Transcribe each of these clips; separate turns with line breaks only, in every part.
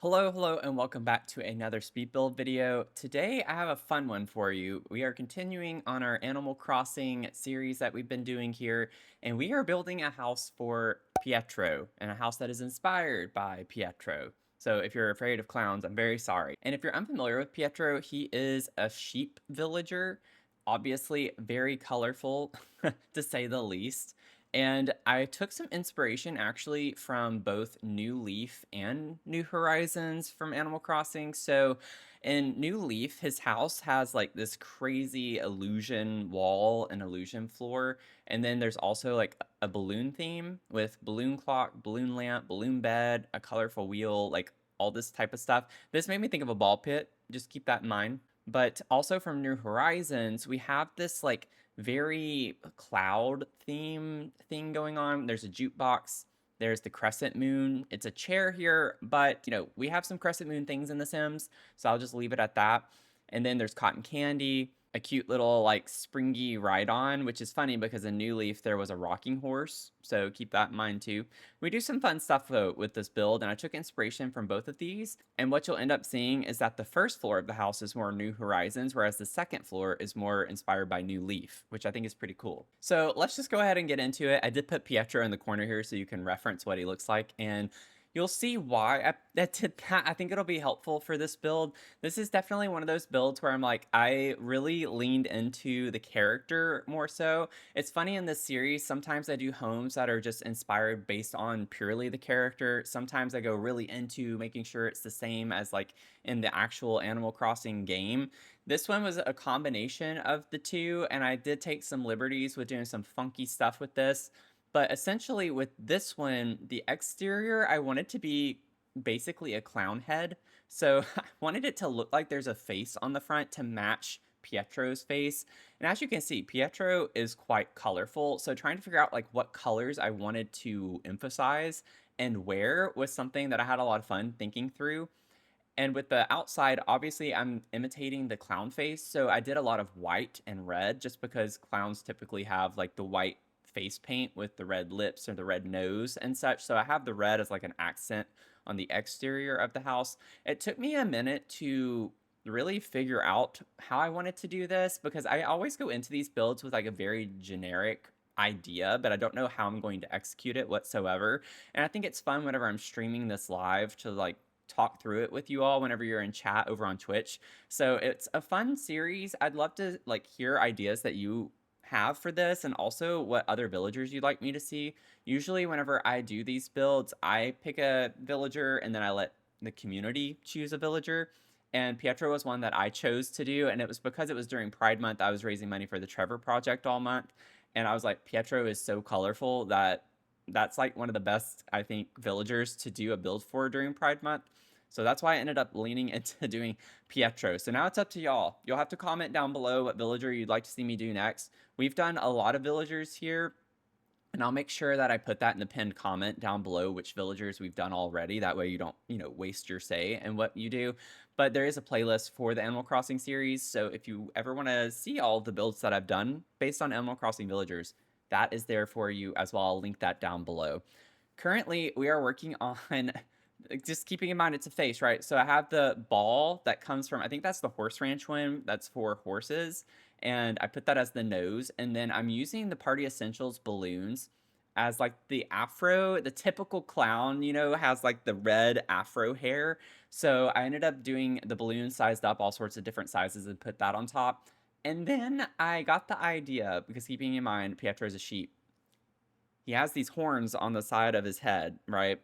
Hello, and welcome back to another speed build video. Today, I have a fun one for you. We are continuing on our Animal Crossing series that we've been doing here, and we are building a house for Pietro, and a house that is inspired by Pietro. So if you're afraid of clowns, I'm very sorry. And if you're unfamiliar with Pietro, he is a sheep villager, obviously very colorful, to say the least. And I took some inspiration actually from both New Leaf and New Horizons from Animal Crossing. So in New Leaf, his house has like this crazy illusion wall and illusion floor. And then there's also like a balloon theme with balloon clock, balloon lamp, balloon bed, a colorful wheel, like all this type of stuff. This made me think of a ball pit. Just keep that in mind. But also from New Horizons, we have this like very cloud theme thing going on. There's a jukebox. There's the crescent moon. It's a chair here, but we have some crescent moon things in The Sims, so I'll just leave it at that. And then there's cotton candy, a cute little like springy ride on, which is funny because in New Leaf there was a rocking horse, so keep that in mind too. We do some fun stuff though with this build, and I took inspiration from both of these. And what you'll end up seeing is that the first floor of the house is more New Horizons, whereas the second floor is more inspired by New Leaf, which I think is pretty cool. So let's just go ahead and get into it. I did put Pietro in the corner here so you can reference what he looks like, and you'll see why I did that. I think it'll be helpful for this build. This is definitely one of those builds where I'm like, I really leaned into the character more so. It's funny in this series, sometimes I do homes that are just inspired based on purely the character. Sometimes I go really into making sure it's the same as like in the actual Animal Crossing game. This one was a combination of the two, and I did take some liberties with doing some funky stuff with this. But essentially, with this one, the exterior, I wanted to be basically a clown head. So I wanted it to look like there's a face on the front to match Pietro's face. And as you can see, Pietro is quite colorful. So trying to figure out like what colors I wanted to emphasize and wear was something that I had a lot of fun thinking through. And with the outside, obviously I'm imitating the clown face. So I did a lot of white and red just because clowns typically have like the white face paint with the red lips or the red nose and such. So I have the red as like an accent on the exterior of the house. It took me a minute to really figure out how I wanted to do this because I always go into these builds with like a very generic idea, but I don't know how I'm going to execute it whatsoever. And I think it's fun whenever I'm streaming this live to like talk through it with you all whenever you're in chat over on Twitch. So it's a fun series. I'd love to like hear ideas that you have for this and also what other villagers you'd like me to see. Usually whenever I do these builds, I pick a villager and then I let the community choose a villager. And Pietro was one that I chose to do, and it was because it was during Pride Month. I was raising money for the Trevor Project all month, and I was like, Pietro is so colorful that that's like one of the best, I think, villagers to do a build for during Pride Month. So that's why I ended up leaning into doing Pietro. So now it's up to y'all. You'll have to comment down below what villager you'd like to see me do next. We've done a lot of villagers here, and I'll make sure that I put that in the pinned comment down below which villagers we've done already. That way you don't, waste your say in what you do. But there is a playlist for the Animal Crossing series. So if you ever want to see all the builds that I've done based on Animal Crossing villagers, that is there for you as well. I'll link that down below. Currently, we are working on just keeping in mind it's a face, right? So I have the ball that comes from, I think that's the Horse Ranch one. That's for horses. And I put that as the nose. And then I'm using the Party Essentials balloons as like the afro. The typical clown, has like the red afro hair. So I ended up doing the balloon sized up all sorts of different sizes and put that on top. And then I got the idea, because keeping in mind Pietro is a sheep, he has these horns on the side of his head, right?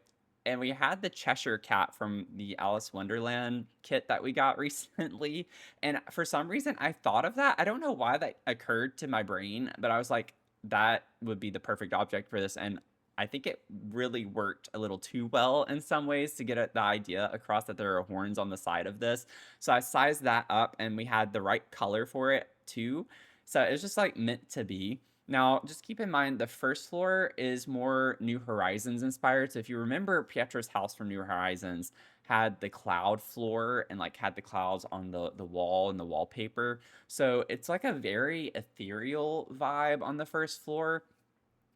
And we had the Cheshire Cat from the Alice Wonderland kit that we got recently. And for some reason, I thought of that. I don't know why that occurred to my brain, but I was like, that would be the perfect object for this. And I think it really worked a little too well in some ways to get the idea across that there are horns on the side of this. So I sized that up and we had the right color for it too. So it was just like meant to be. Now, just keep in mind the first floor is more New Horizons inspired. So if you remember Pietro's house from New Horizons had the cloud floor and like had the clouds on the wall and the wallpaper. So it's like a very ethereal vibe on the first floor.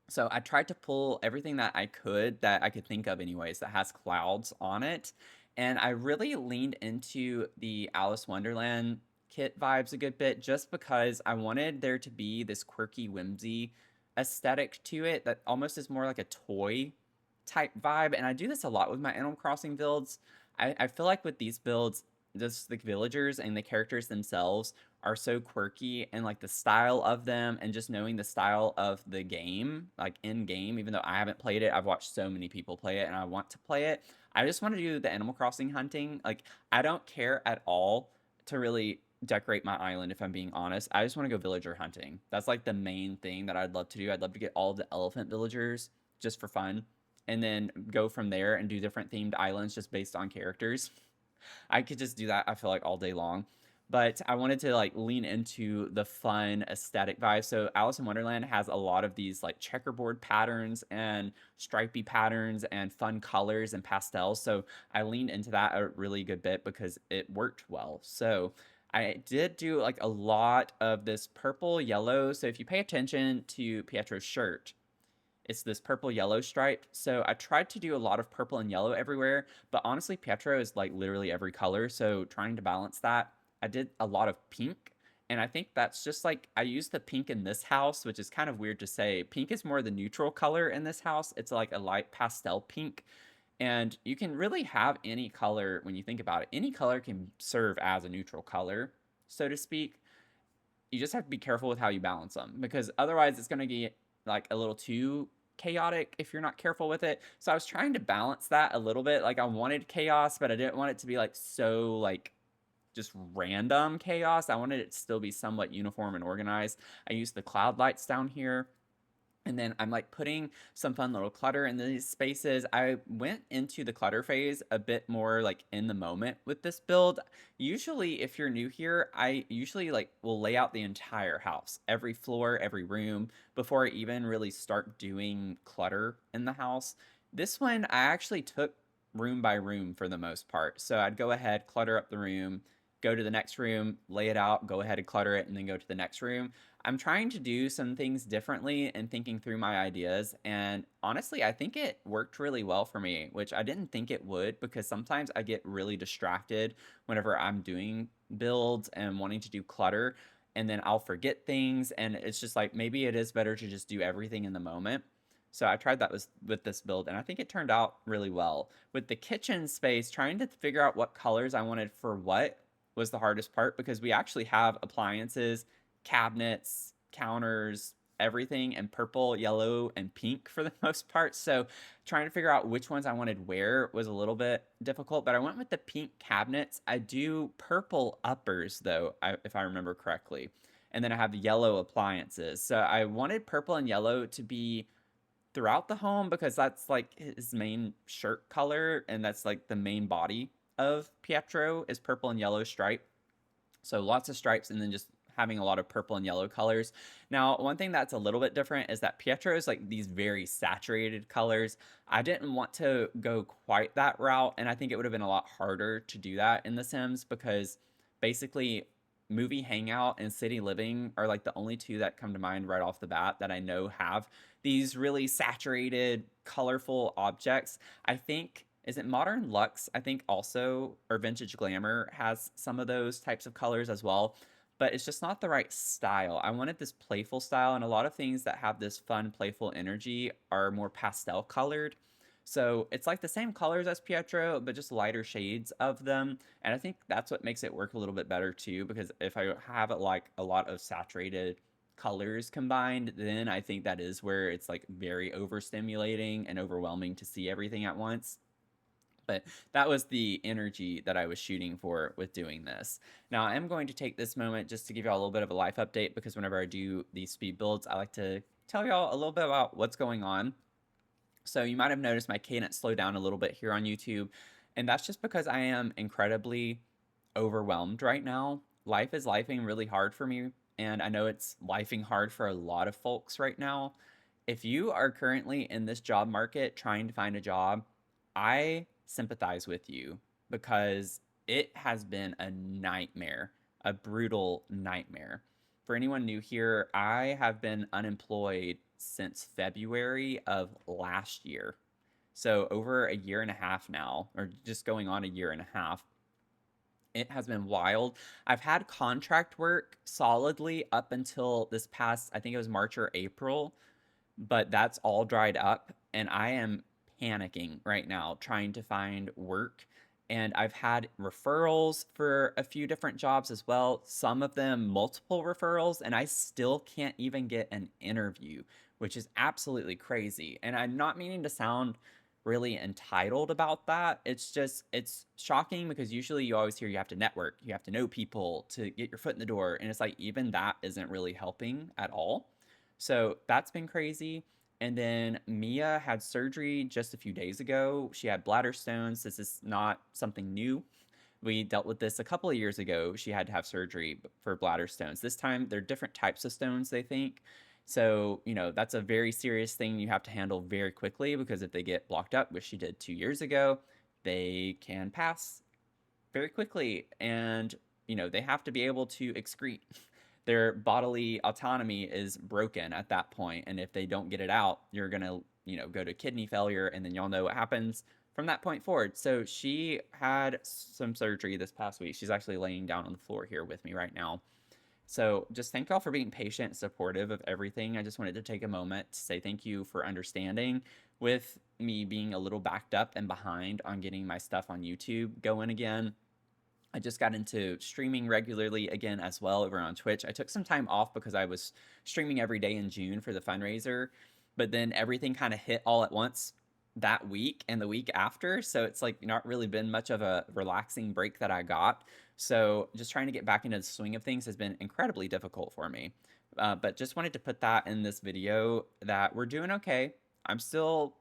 So I tried to pull everything that I could think of anyways that has clouds on it. And I really leaned into the Alice Wonderland kit vibes a good bit just because I wanted there to be this quirky whimsy aesthetic to it that almost is more like a toy type vibe. And I do this a lot with my Animal Crossing builds. I feel like with these builds, just the villagers and the characters themselves are so quirky, and like the style of them and just knowing the style of the game, like in game, even though I haven't played it, I've watched so many people play it and I want to play it. I just want to do the Animal Crossing hunting. Like, I don't care at all to really decorate my island, if I'm being honest. I just want to go villager hunting. That's like the main thing that I'd love to do. I'd love to get all of the elephant villagers just for fun, and then go from there and do different themed islands just based on characters. I could just do that, I feel like, all day long. But I wanted to like lean into the fun aesthetic vibe. So Alice in Wonderland has a lot of these like checkerboard patterns and stripy patterns and fun colors and pastels. So I leaned into that a really good bit because it worked well. So I did do like a lot of this purple yellow. So if you pay attention to Pietro's shirt, it's this purple yellow stripe. So I tried to do a lot of purple and yellow everywhere, but honestly, Pietro is like literally every color. So trying to balance that, I did a lot of pink. And I think that's just like I used the pink in this house, which is kind of weird to say. Pink is more the neutral color in this house. It's like a light pastel pink. And you can really have any color when you think about it. Any color can serve as a neutral color, so to speak. You just have to be careful with how you balance them, because otherwise it's going to get like a little too chaotic if you're not careful with it. So I was trying to balance that a little bit. Like, I wanted chaos, but I didn't want it to be like so like just random chaos. I wanted it to still be somewhat uniform and organized. I used the cloud lights down here, and then I'm like putting some fun little clutter in these spaces. I went into the clutter phase a bit more like in the moment with this build. Usually, if you're new here, I usually like will lay out the entire house, every floor, every room, before I even really start doing clutter in the house. This one, I actually took room by room for the most part. So I'd go ahead, clutter up the room, go to the next room, lay it out, go ahead and clutter it, and then go to the next room. I'm trying to do some things differently and thinking through my ideas. And honestly, I think it worked really well for me, which I didn't think it would, because sometimes I get really distracted whenever I'm doing builds and wanting to do clutter. And then I'll forget things. And it's just like maybe it is better to just do everything in the moment. So I tried that with this build, and I think it turned out really well. With the kitchen space, trying to figure out what colors I wanted for what was the hardest part, because we actually have appliances, cabinets, counters, everything in purple, yellow, and pink for the most part. So trying to figure out which ones I wanted where was a little bit difficult, but I went with the pink cabinets. I do purple uppers though, if I remember correctly. And then I have yellow appliances. So I wanted purple and yellow to be throughout the home because that's like his main shirt color, and that's like the main body of Pietro is purple and yellow stripe. So lots of stripes, and then just having a lot of purple and yellow colors. Now, one thing that's a little bit different is that Pietro is like these very saturated colors. I didn't want to go quite that route, and I think it would have been a lot harder to do that in The Sims, because basically movie hangout and city living are like the only two that come to mind right off the bat that I know have these really saturated, colorful objects. I think, is it Modern Luxe? I think also, or Vintage Glamour has some of those types of colors as well, but it's just not the right style. I wanted this playful style, and a lot of things that have this fun, playful energy are more pastel colored. So it's like the same colors as Pietro, but just lighter shades of them. And I think that's what makes it work a little bit better too, because if I have it like a lot of saturated colors combined, then I think that is where it's like very overstimulating and overwhelming to see everything at once. But that was the energy that I was shooting for with doing this. Now, I am going to take this moment just to give y'all a little bit of a life update, because whenever I do these speed builds, I like to tell y'all a little bit about what's going on. So you might have noticed my cadence slow down a little bit here on YouTube, and that's just because I am incredibly overwhelmed right now. Life is lifing really hard for me, and I know it's lifing hard for a lot of folks right now. If you are currently in this job market trying to find a job, I sympathize with you, because it has been a nightmare, a brutal nightmare. For anyone new here, I have been unemployed since February of last year. So over a year and a half now, or just going on a year and a half, it has been wild. I've had contract work solidly up until this past, I think it was March or April, but that's all dried up. And I am panicking right now trying to find work. And I've had referrals for a few different jobs as well, some of them multiple referrals, and I still can't even get an interview, which is absolutely crazy. And I'm not meaning to sound really entitled about that. It's just, it's shocking because usually you always hear you have to network, you have to know people to get your foot in the door. And it's like, even that isn't really helping at all. So that's been crazy. And then Mia had surgery just a few days ago. She had bladder stones. This is not something new. We dealt with this a couple of years ago. She had to have surgery for bladder stones. This time, they're different types of stones, they think. So, that's a very serious thing you have to handle very quickly because if they get blocked up, which she did 2 years ago, they can pass very quickly. And, they have to be able to excrete. Their bodily autonomy is broken at that point, and if they don't get it out, you're gonna go to kidney failure, and then y'all know what happens from that point forward. So she had some surgery this past week. She's actually laying down on the floor here with me right now. So just thank y'all for being patient and supportive of everything. I just wanted to take a moment to say thank you for understanding with me being a little backed up and behind on getting my stuff on YouTube going again. I just got into streaming regularly again as well over on Twitch. I took some time off because I was streaming every day in June for the fundraiser, but then everything kind of hit all at once that week and the week after. So it's like not really been much of a relaxing break that I got. So just trying to get back into the swing of things has been incredibly difficult for me. But just wanted to put that in this video that we're doing okay. I'm still,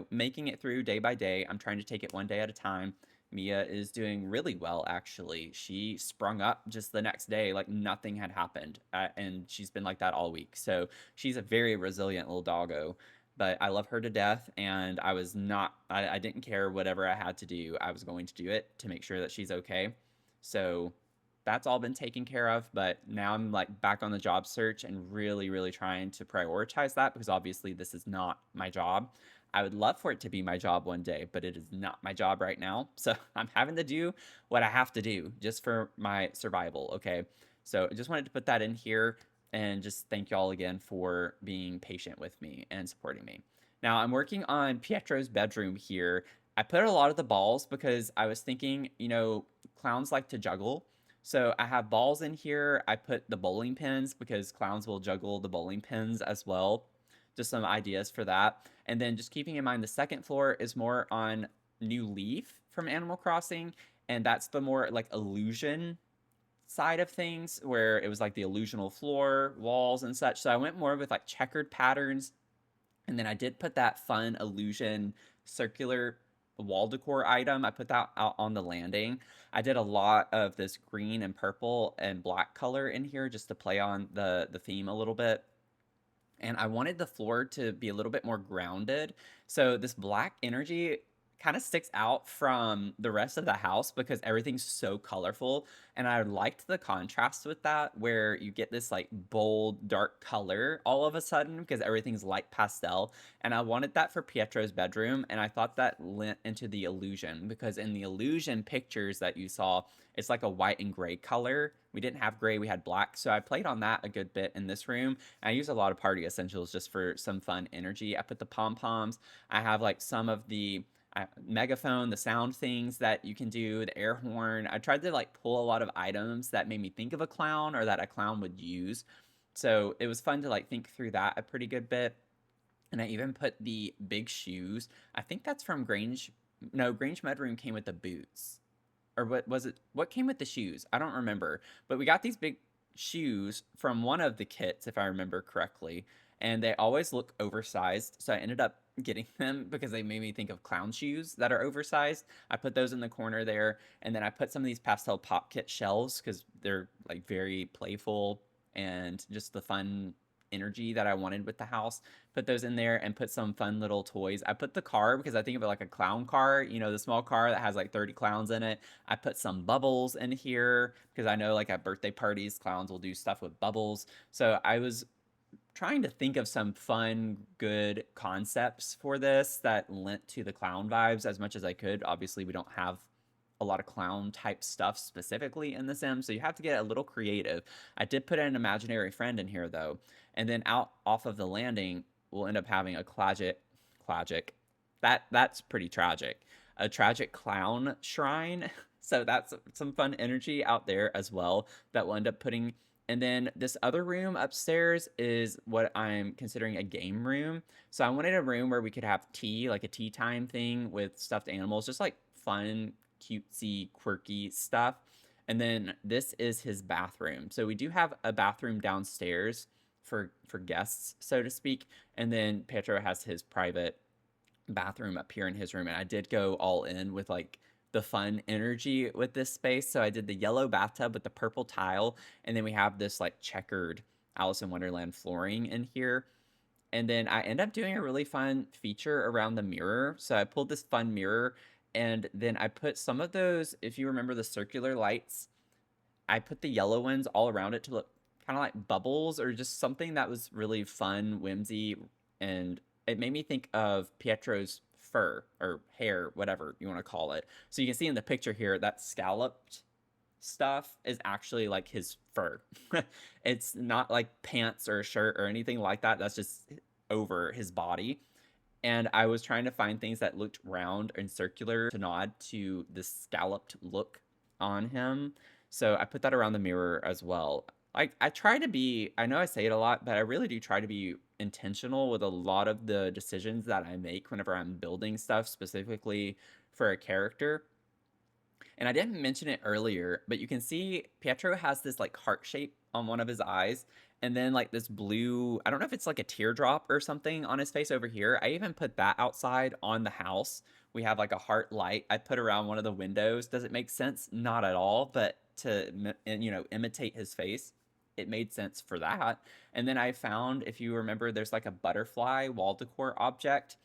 making it through day by day. I'm trying to take it one day at a time. Mia is doing really well, actually. She sprung up just the next day like nothing had happened. And she's been like that all week. So she's a very resilient little doggo. But I love her to death. And I was not, I didn't care whatever I had to do. I was going to do it to make sure that she's okay. So that's all been taken care of. But now I'm like back on the job search and really, really trying to prioritize that because obviously this is not my job. I would love for it to be my job one day, but it is not my job right now. So I'm having to do what I have to do just for my survival. Okay. So I just wanted to put that in here and just thank y'all again for being patient with me and supporting me. Now I'm working on Pietro's bedroom here. I put a lot of the balls because I was thinking, clowns like to juggle. So I have balls in here. I put the bowling pins because clowns will juggle the bowling pins as well. Just some ideas for that. And then just keeping in mind the second floor is more on New Leaf from Animal Crossing. And that's the more like illusion side of things where it was like the illusional floor, walls, and such. So I went more with like checkered patterns. And then I did put that fun illusion circular wall decor item. I put that out on the landing. I did a lot of this green and purple and black color in here just to play on the theme a little bit. And I wanted the floor to be a little bit more grounded. So this black energy kind of sticks out from the rest of the house because everything's so colorful. And I liked the contrast with that, where you get this like bold, dark color all of a sudden because everything's light pastel. And I wanted that for Pietro's bedroom. And I thought that lent into the illusion because in the illusion pictures that you saw, it's like a white and gray color. We didn't have gray, we had black. So I played on that a good bit in this room. I use a lot of party essentials just for some fun energy. I put the pom-poms. I have like some of the megaphone, the sound things that you can do, the air horn. I tried to like pull a lot of items that made me think of a clown or that a clown would use. So it was fun to like think through that a pretty good bit. And I even put the big shoes. I think that's from Grange. No, Grange Mudroom came with the boots. Or what was it? What came with the shoes? I don't remember. But we got these big shoes from one of the kits, if I remember correctly. And they always look oversized. So I ended up getting them because they made me think of clown shoes that are oversized. I put those in the corner there. And then I put some of these pastel pop kit shells because they're like very playful and just the fun energy that I wanted with the house. Put those in there and put some fun little toys. I put the car because I think of it like a clown car, the small car that has like 30 clowns in it. I put some bubbles in here because I know like at birthday parties, clowns will do stuff with bubbles. So I was trying to think of some fun, good concepts for this that lent to the clown vibes as much as I could. Obviously, we don't have a lot of clown type stuff specifically in The Sims, so you have to get a little creative. I did put an imaginary friend in here though, and then out off of the landing, we'll end up having a clagic. That's pretty tragic. A tragic clown shrine. So that's some fun energy out there as well that we'll end up putting. And then this other room upstairs is what I'm considering a game room. So I wanted a room where we could have tea, like a tea time thing with stuffed animals, just like fun, cutesy, quirky stuff. And then this is his bathroom. So we do have a bathroom downstairs for guests, so to speak. And then Pietro has his private bathroom up here in his room. And I did go all in with like the fun energy with this space. So I did the yellow bathtub with the purple tile, and then we have this like checkered Alice in Wonderland flooring in here. And then I end up doing a really fun feature around the mirror. So I pulled this fun mirror, and then I put some of those, if you remember the circular lights, I put the yellow ones all around it to look kind of like bubbles or just something that was really fun, whimsy, and it made me think of Pietro's fur or hair, whatever you want to call it. So you can see in the picture here that scalloped stuff is actually like his fur. It's not like pants or a shirt or anything like that. That's just over his body. And I was trying to find things that looked round and circular to nod to the scalloped look on him. So I put that around the mirror as well. I try to be, I know I say it a lot, but I really do try to be intentional with a lot of the decisions that I make whenever I'm building stuff specifically for a character. And I didn't mention it earlier, but you can see Pietro has this like heart shape on one of his eyes, and then like this blue, I don't know if it's like a teardrop or something on his face over here. I even put that outside on the house. We have like a heart light I put around one of the windows. Does it make sense? Not at all, but to imitate his face, it made sense for that. And then I found, if you remember, there's like a butterfly wall decor object,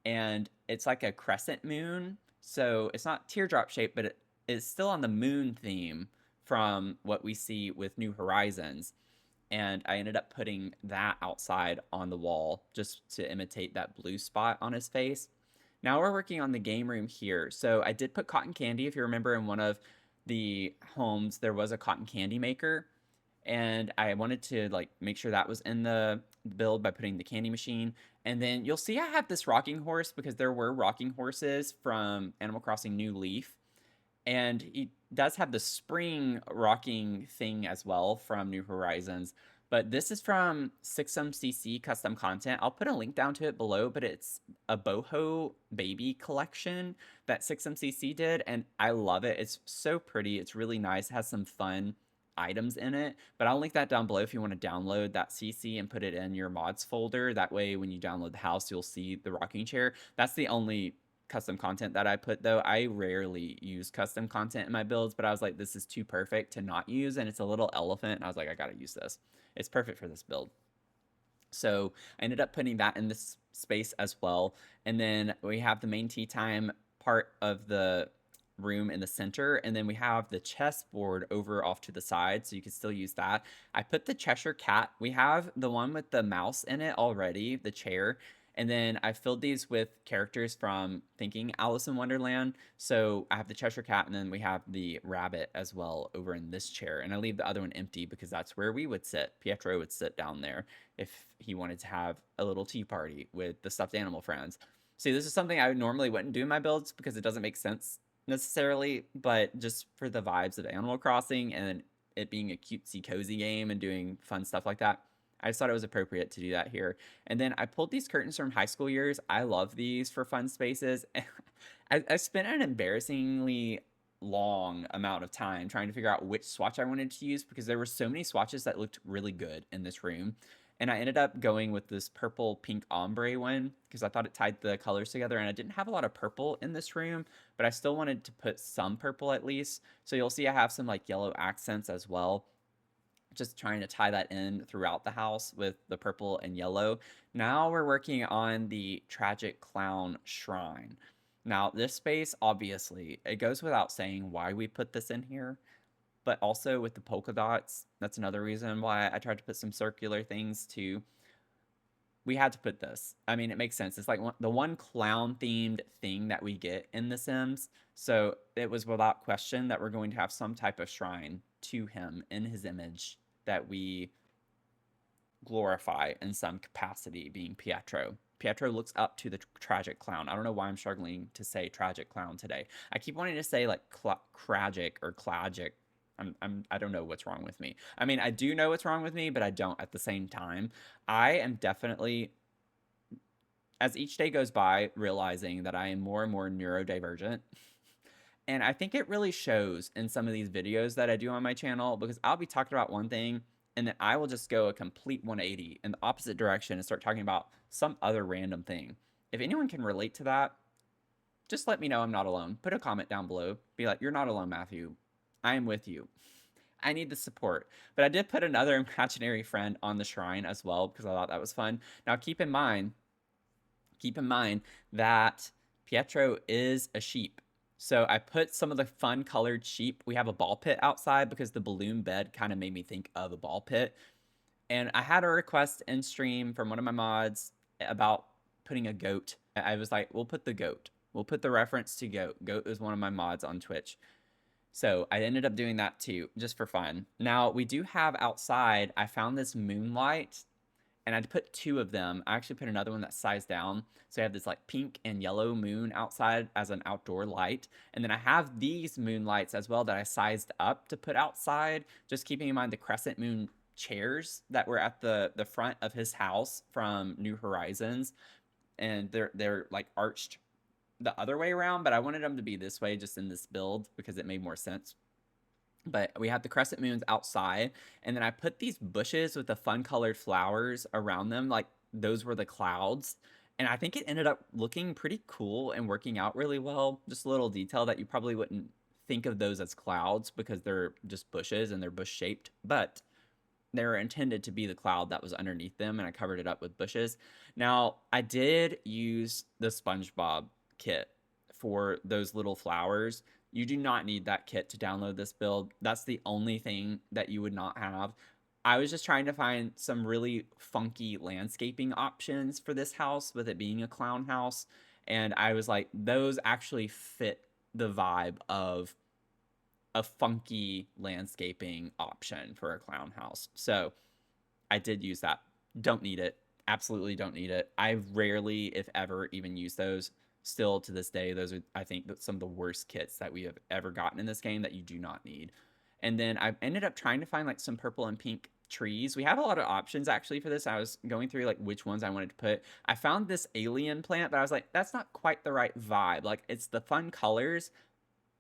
and it's like a crescent moon. So it's not teardrop shaped, but it is still on the moon theme from what we see with New Horizons. And I ended up putting that outside on the wall just to imitate that blue spot on his face. Now we're working on the game room here. So I did put cotton candy. If you remember, in one of the homes, there was a cotton candy maker, and I wanted to like make sure that was in the build by putting the candy machine. And then you'll see I have this rocking horse because there were rocking horses from Animal Crossing New Leaf, and he does have the spring rocking thing as well from New Horizons. But this is from 6MCC custom content. I'll put a link down to it below, but it's a boho baby collection that 6MCC did, and I love it. It's so pretty. It's really nice. It has some fun items in it, but I'll link that down below if you want to download that CC and put it in your mods folder. That way when you download the house, you'll see the rocking chair. That's the only custom content that I put, though. I rarely use custom content in my builds, but I was like, this is too perfect to not use, and it's a little elephant, and I was like, I gotta use this. It's perfect for this build. So I ended up putting that in this space as well. And then we have the main tea time part of the room in the center, and then we have the chessboard over off to the side, so you can still use that. I put the Cheshire Cat. We have the one with the mouse in it already, the chair, and then I filled these with characters from Thinking Alice in Wonderland. So I have the Cheshire Cat, and then we have the rabbit as well over in this chair. And I leave the other one empty because that's where we would sit. Pietro would sit down there if he wanted to have a little tea party with the stuffed animal friends. See, this is something I normally wouldn't do in my builds because it doesn't make sense necessarily, but just for the vibes of Animal Crossing and it being a cutesy cozy game and doing fun stuff like that, I just thought it was appropriate to do that here. And then I pulled these curtains from high school years. I love these for fun spaces. I spent an embarrassingly long amount of time trying to figure out which swatch I wanted to use because there were so many swatches that looked really good in this room. And I ended up going with this purple pink ombre one because I thought it tied the colors together, and I didn't have a lot of purple in this room, but I still wanted to put some purple at least. So you'll see I have some like yellow accents as well, just trying to tie that in throughout the house with the purple and yellow. Now we're working on the tragic clown shrine. Now this space, obviously, it goes without saying why we put this in here, but also with the polka dots, that's another reason why I tried to put some circular things too. we had to put this. I mean, it makes sense. It's like the one clown themed thing that we get in The Sims. So it was without question that we're going to have some type of shrine to him in his image that we glorify in some capacity, being Pietro. Pietro looks up to the tragic clown. I don't know why I'm struggling to say tragic clown today. I keep wanting to say like tragic or clagic. I don't know what's wrong with me. I mean, I do know what's wrong with me, but I don't at the same time. I am definitely, as each day goes by, realizing that I am more and more neurodivergent. And I think it really shows in some of these videos that I do on my channel, because I'll be talking about one thing and then I will just go a complete 180 in the opposite direction and start talking about some other random thing. If anyone can relate to that, just let me know I'm not alone. Put a comment down below. Be like, you're not alone, Matthew. I am with you. I need the support. But I did put another imaginary friend on the shrine as well because I thought that was fun. Now keep in mind that Pietro is a sheep. So I put some of the fun colored sheep. We have a ball pit outside because the balloon bed kind of made me think of a ball pit. And I had a request in stream from one of my mods about putting a goat. I was like, we'll put the goat. We'll put the reference to goat. Goat is one of my mods on Twitch. So I ended up doing that too, just for fun. Now we do have outside, I found this moonlight and I put two of them. I actually put another one that's sized down. So I have this like pink and yellow moon outside as an outdoor light. And then I have these moonlights as well that I sized up to put outside, just keeping in mind the crescent moon chairs that were at the front of his house from New Horizons. And they're like arched the other way around, but I wanted them to be this way just in this build because it made more sense. But we have the crescent moons outside, and then I put these bushes with the fun colored flowers around them, like those were the clouds. And I think it ended up looking pretty cool and working out really well. Just a little detail that you probably wouldn't think of those as clouds because they're just bushes and they're bush shaped, but they were intended to be the cloud that was underneath them, and I covered it up with bushes. Now, I did use the SpongeBob kit for those little flowers. You do not need that kit to download this build. That's the only thing that you would not have. I was just trying to find some really funky landscaping options for this house with it being a clown house. And I was like, those actually fit the vibe of a funky landscaping option for a clown house. So I did use that. Don't need it. Absolutely don't need it. I rarely, if ever, even use those. Still to this day, those are, I think, some of the worst kits that we have ever gotten in this game that you do not need. And then I ended up trying to find like some purple and pink trees. We have a lot of options actually for this. I was going through like which ones I wanted to put. I found this alien plant, but I was like, that's not quite the right vibe. Like it's the fun colors,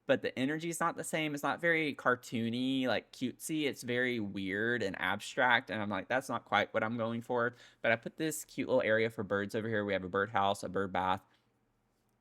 but the energy is not the same. It's not very cartoony, like cutesy. It's very weird and abstract. And I'm like, that's not quite what I'm going for. But I put this cute little area for birds over here. We have a birdhouse, a bird bath.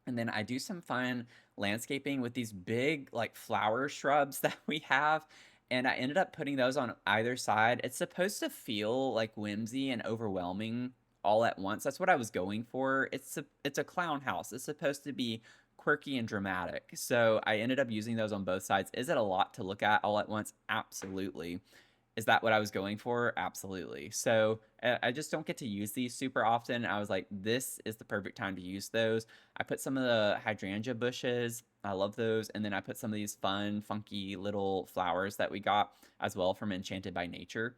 And then I do some fun landscaping with these big like flower shrubs that we have. And I ended up putting those on either side. It's supposed to feel like whimsy and overwhelming all at once. That's what I was going for. It's a clown house. It's supposed to be quirky and dramatic. So I ended up using those on both sides. Is it a lot to look at all at once? Absolutely. Is that what I was going for? Absolutely. So I just don't get to use these super often. I was like, this is the perfect time to use those. I put some of the hydrangea bushes. I love those. And then I put some of these fun, funky little flowers that we got as well from Enchanted by Nature.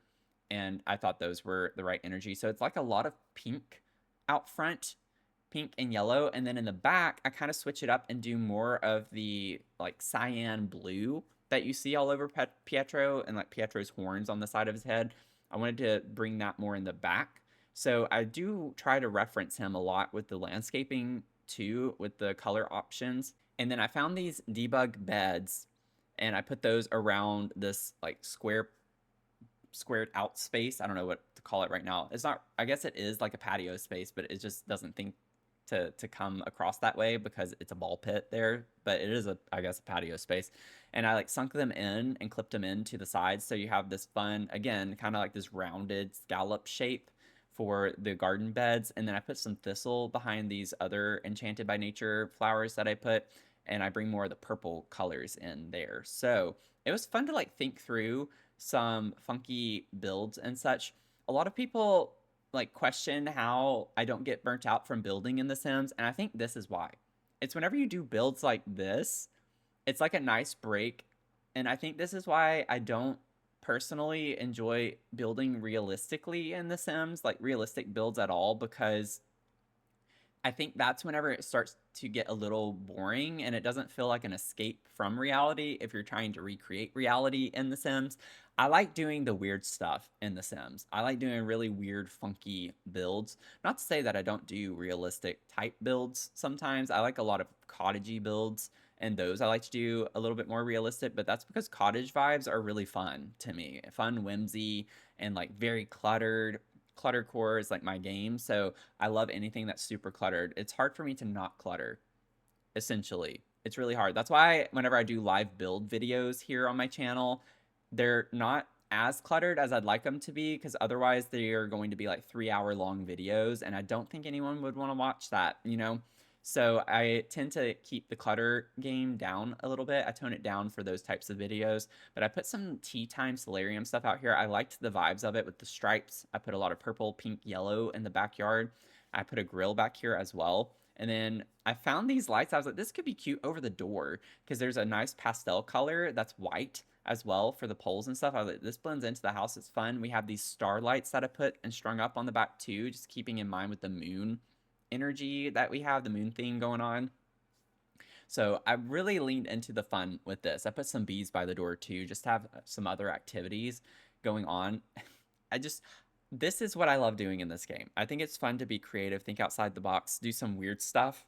And I thought those were the right energy. So it's like a lot of pink out front, pink and yellow. And then in the back, I kind of switch it up and do more of the like cyan blue that you see all over Pietro and like Pietro's horns on the side of his head. I wanted to bring that more in the back. So I do try to reference him a lot with the landscaping too, with the color options. And then I found these debug beds and I put those around this like squared out space. I don't know what to call it right now. It's not, I guess it is like a patio space, but it just doesn't think to come across that way because it's a ball pit there, but it is I guess a patio space. And I like sunk them in and clipped them into the sides. So you have this fun, again, kind of like this rounded scallop shape for the garden beds. And then I put some thistle behind these other Enchanted by Nature flowers that I put, and I bring more of the purple colors in there. So it was fun to like think through some funky builds and such. A lot of people like question how I don't get burnt out from building in The Sims, and I think this is why. It's whenever you do builds like this, it's like a nice break, and I think this is why I don't personally enjoy building realistically in The Sims, like realistic builds at all, because I think that's whenever it starts to get a little boring and it doesn't feel like an escape from reality if you're trying to recreate reality in The Sims. I like doing the weird stuff in The Sims. I like doing really weird, funky builds. Not to say that I don't do realistic type builds sometimes. I like a lot of cottagey builds, and those I like to do a little bit more realistic, but that's because cottage vibes are really fun to me. Fun, whimsy, and like very cluttered. Cluttercore is like my game, so I love anything that's super cluttered. It's hard for me to not clutter, essentially. It's really hard. That's why whenever I do live build videos here on my channel, they're not as cluttered as I'd like them to be, because otherwise they are going to be like 3-hour long videos, and I don't think anyone would want to watch that, you know? So I tend to keep the clutter game down a little bit. I tone it down for those types of videos, but I put some tea time solarium stuff out here. I liked the vibes of it with the stripes. I put a lot of purple, pink, yellow in the backyard. I put a grill back here as well. And then I found these lights. I was like, this could be cute over the door, because there's a nice pastel color that's white as well for the poles and stuff. I was like, this blends into the house. It's fun. We have these star lights that I put and strung up on the back too, just keeping in mind with the moon energy that we have, the moon thing going on. So I really leaned into the fun with this. I put some bees by the door too, just to have some other activities going on. I just, this is what I love doing in this game. I think it's fun to be creative, think outside the box, do some weird stuff.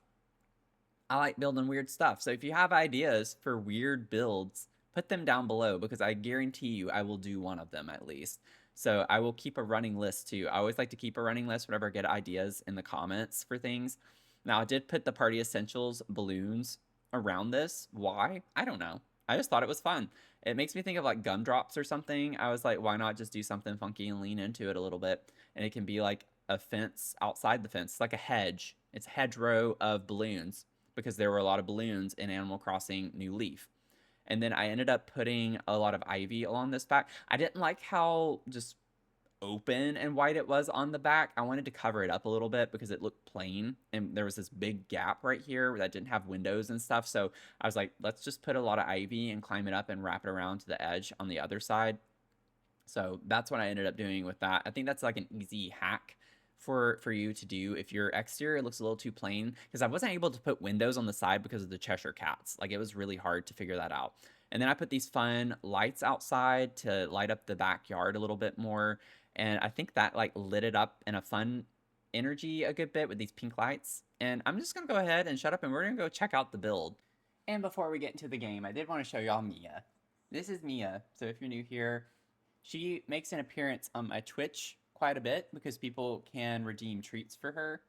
I like building weird stuff. So if you have ideas for weird builds, put them down below, because I guarantee you I will do one of them at least. So I will keep a running list too. I always like to keep a running list whenever I get ideas in the comments for things. Now I did put the Party Essentials balloons around this. Why? I don't know. I just thought it was fun. It makes me think of like gumdrops or something. I was like, why not just do something funky and lean into it a little bit? And it can be like a fence outside the fence, like a hedge. It's a hedgerow of balloons, because there were a lot of balloons in Animal Crossing New Leaf. And then I ended up putting a lot of ivy along this back. I didn't like how just open and white it was on the back. I wanted to cover it up a little bit because it looked plain, and there was this big gap right here that didn't have windows and stuff. So I was like, let's just put a lot of ivy and climb it up and wrap it around to the edge on the other side. So that's what I ended up doing with that. I think that's like an easy hack for you to do if your exterior looks a little too plain, because I wasn't able to put windows on the side because of the Cheshire Cats. Like, it was really hard to figure that out. And then I put these fun lights outside to light up the backyard a little bit more, and I think that like lit it up in a fun energy a good bit with these pink lights. And I'm just gonna go ahead and shut up, and we're gonna go check out the build. And before we get into the game, I did want to show y'all Mia. This is Mia. So if you're new here, she makes an appearance on my Twitch quite a bit because people can redeem treats for her,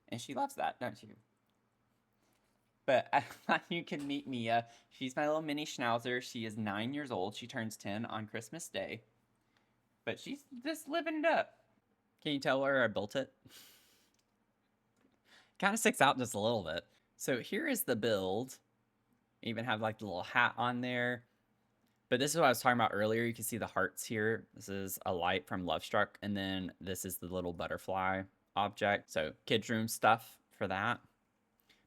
and she loves that, don't you? But you can meet Mia. She's my little mini schnauzer. She is 9 years old. She turns 10 on Christmas Day. But she's just living it up. Can you tell where I built it? Kind of sticks out just a little bit. So here is the build. I even have like the little hat on there. But this is what I was talking about earlier. You can see the hearts here. This is a light from Lovestruck, and then this is the little butterfly object. So kids' room stuff for that.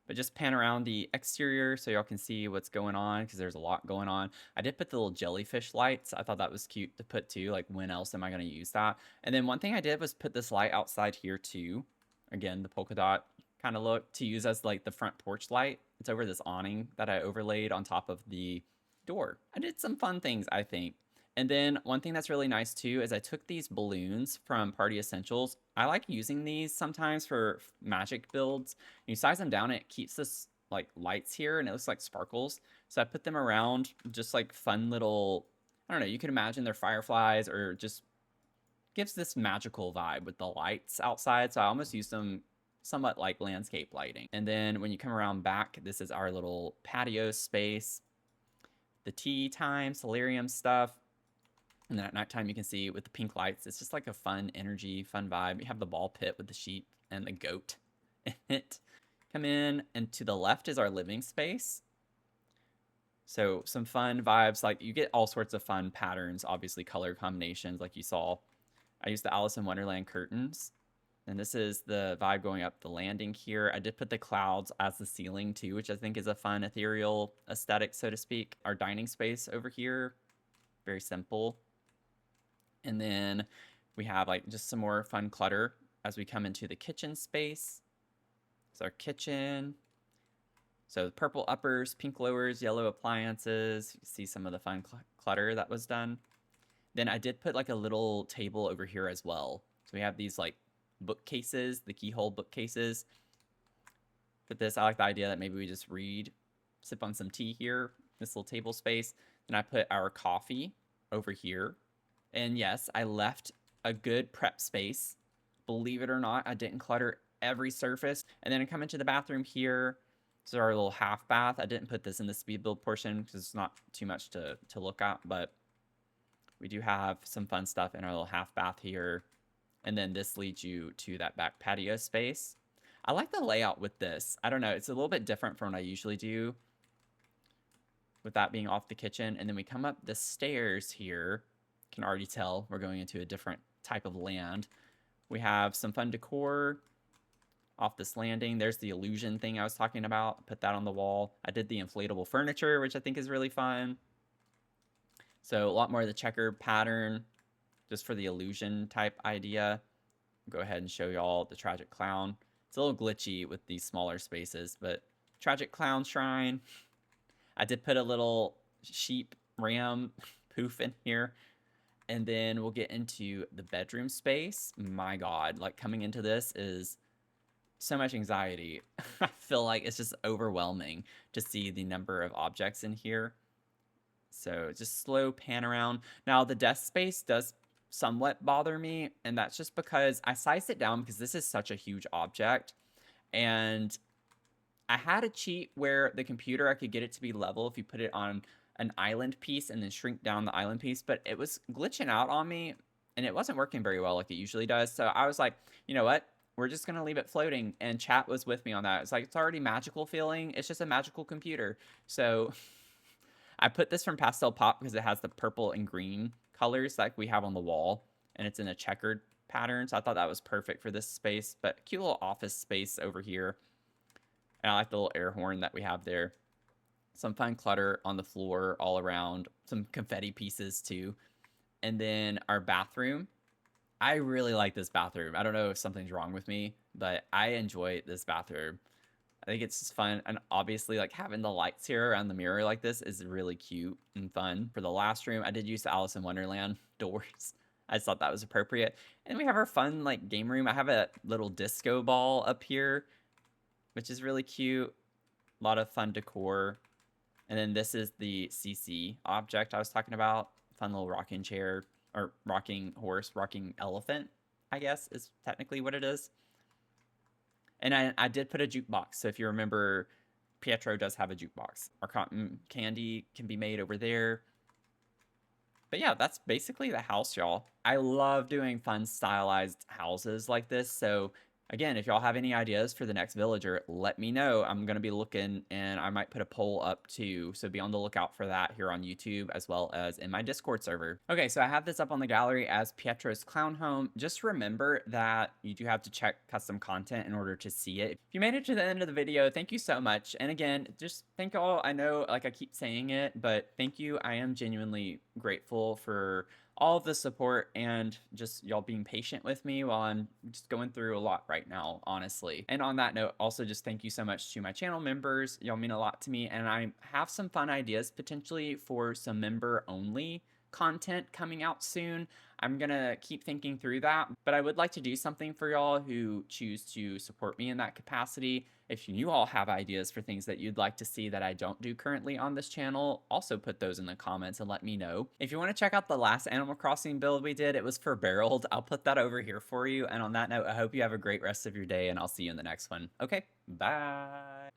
But just pan around the exterior so y'all can see what's going on, because there's a lot going on. I did put the little jellyfish lights. I thought that was cute to put too. Like, when else am I going to use that? And then one thing I did was put this light outside here too. Again, the polka dot kind of look, to use as like the front porch light. It's over this awning that I overlaid on top of the door. I did some fun things, I think. And then one thing that's really nice too is I took these balloons from Party Essentials. I like using these sometimes for magic builds. You size them down, it keeps this like lights here, and it looks like sparkles. So I put them around, just like fun little, I don't know, you can imagine they're fireflies, or just gives this magical vibe with the lights outside. So I almost use them somewhat like landscape lighting. And then when you come around back, this is our little patio space. The tea time, solarium stuff. And then at nighttime, you can see with the pink lights, it's just like a fun energy, fun vibe. You have the ball pit with the sheep and the goat in it. Come in, and to the left is our living space. So some fun vibes, like you get all sorts of fun patterns, obviously color combinations like you saw. I used the Alice in Wonderland curtains. And this is the vibe going up the landing here. I did put the clouds as the ceiling too, which I think is a fun ethereal aesthetic, so to speak. Our dining space over here, very simple. And then we have like just some more fun clutter as we come into the kitchen space. It's our kitchen. So purple uppers, pink lowers, yellow appliances. You see some of the fun clutter that was done. Then I did put like a little table over here as well. So we have these like bookcases, the keyhole bookcases. But this, I like the idea that maybe we just read, sip on some tea here, this little table space. Then I put our coffee over here. And yes, I left a good prep space. Believe it or not, I didn't clutter every surface. And then I come into the bathroom here. So our little half bath. I didn't put this in the speed build portion because it's not too much to look at, but we do have some fun stuff in our little half bath here. And then this leads you to that back patio space. I like the layout with this. I don't know, it's a little bit different from what I usually do with that being off the kitchen. And then we come up the stairs here. You can already tell we're going into a different type of land. We have some fun decor off this landing. There's the illusion thing I was talking about. Put that on the wall. I did the inflatable furniture, which I think is really fun. So a lot more of the checker pattern just for the illusion type idea. Go ahead and show y'all the tragic clown. It's a little glitchy with these smaller spaces, but tragic clown shrine. I did put a little sheep ram poof in here. And then we'll get into the bedroom space. My God, like coming into this is so much anxiety. I feel like it's just overwhelming to see the number of objects in here. So just slow pan around. Now the desk space does somewhat bother me, and that's just because I sized it down because this is such a huge object. And I had a cheat where the computer, I could get it to be level if you put it on an island piece and then shrink down the island piece, but it was glitching out on me and it wasn't working very well like it usually does. So I was like, you know what? We're just going to leave it floating. And chat was with me on that. It's like, it's already magical feeling. It's just a magical computer. So I put this from Pastel Pop because it has the purple and green colors like we have on the wall, and it's in a checkered pattern. So I thought that was perfect for this space, but cute little office space over here. And I like the little air horn that we have there. Some fun clutter on the floor all around. Some confetti pieces too. And then our bathroom. I really like this bathroom. I don't know if something's wrong with me, but I enjoy this bathroom. I think it's just fun. And obviously like having the lights here around the mirror like this is really cute and fun. For the last room, I did use the Alice in Wonderland doors. I just thought that was appropriate. And we have our fun like game room. I have a little disco ball up here, which is really cute. A lot of fun decor. And then this is the CC object I was talking about. Fun little rocking chair, or rocking horse, rocking elephant, I guess is technically what it is. And I did put a jukebox. So if you remember, Pietro does have a jukebox. Our cotton candy can be made over there. But yeah, that's basically the house, y'all. I love doing fun stylized houses like this. So again, if y'all have any ideas for the next villager, let me know. I'm going to be looking, and I might put a poll up too. So be on the lookout for that here on YouTube as well as in my Discord server. Okay, so I have this up on the gallery as Pietro's clown home. Just remember that you do have to check custom content in order to see it. If you made it to the end of the video, thank you so much. And again, just thank y'all. I know like I keep saying it, but thank you. I am genuinely grateful for all of the support and just y'all being patient with me while I'm just going through a lot right now, honestly. And on that note, also just thank you so much to my channel members. Y'all mean a lot to me, and I have some fun ideas potentially for some member only content coming out soon. I'm gonna keep thinking through that, but I would like to do something for y'all who choose to support me in that capacity. If you all have ideas for things that you'd like to see that I don't do currently on this channel, also put those in the comments and let me know. If you want to check out the last Animal Crossing build we did, it was for barreled. I'll put that over here for you. And on that note, I hope you have a great rest of your day, and I'll see you in the next one. Okay, bye.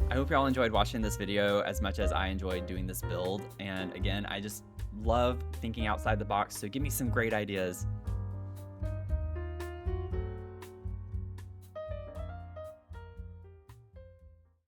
I hope y'all enjoyed watching this video as much as I enjoyed doing this build. And again, I just love thinking outside the box, so give me some great ideas.